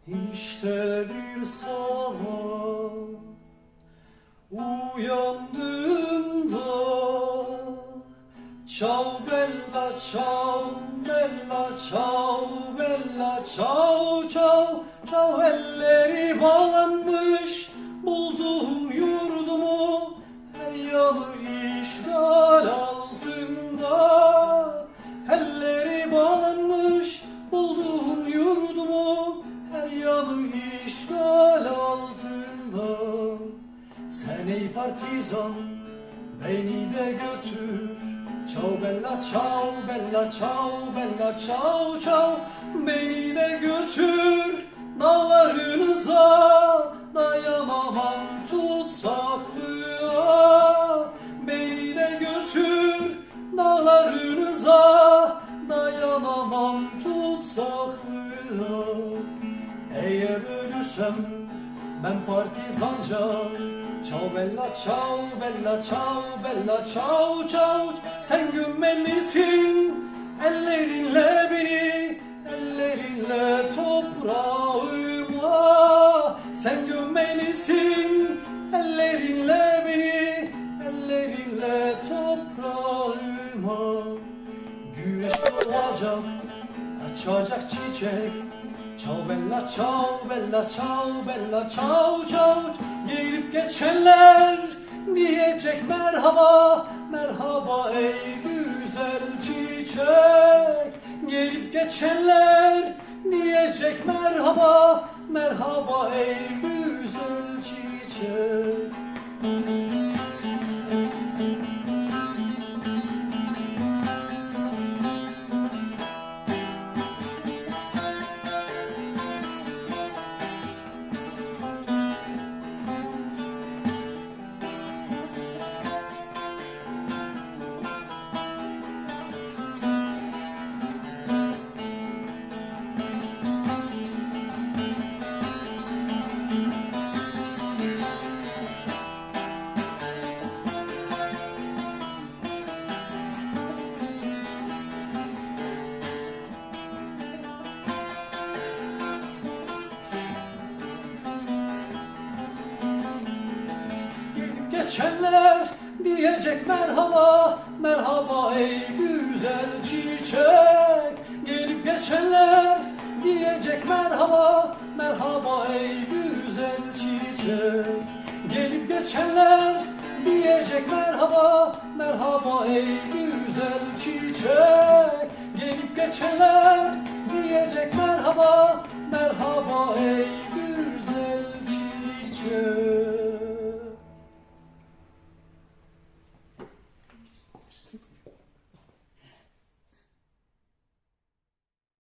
İşte bir sabah uyandığımda ciao bella ciao bella ciao bella ciao ciao ciao elleri bağlanmış bulduğum yurdumu her yanı işgal altında. Elleri bağlanmış bulduğum yurdumu her yanı işgal altında. Sen ey partizan beni de götür. Ciao bella ciao bella ciao bella ciao ciao beni de götür dağlarınıza, dayanamam tutsaklığa. Beni de götür dağlarınıza, dayanamam tutsaklığa. Eğer ölürsem ben partizanca, ciao bella ciao bella ciao bella ciao ciao, sen gömmelisin ellerinle beni, ellerinle toprağıma. Sen gömmelisin ellerinle beni, ellerinle toprağıma. Güneş doğacak, açacak çiçek. Ciao bella ciao bella ciao bella ciao ciao. Gelip geçenler diyecek merhaba, merhaba ey güzel çiçek. Gelip geçenler diyecek merhaba, merhaba ey güzel çiçek. Geçenler diyecek merhaba, merhaba ey güzel çiçek. Gelip geçenler diyecek merhaba, merhaba ey güzel çiçek. Gelip geçenler diyecek merhaba, merhaba ey güzel çiçek. Gelip geçenler diyecek merhaba,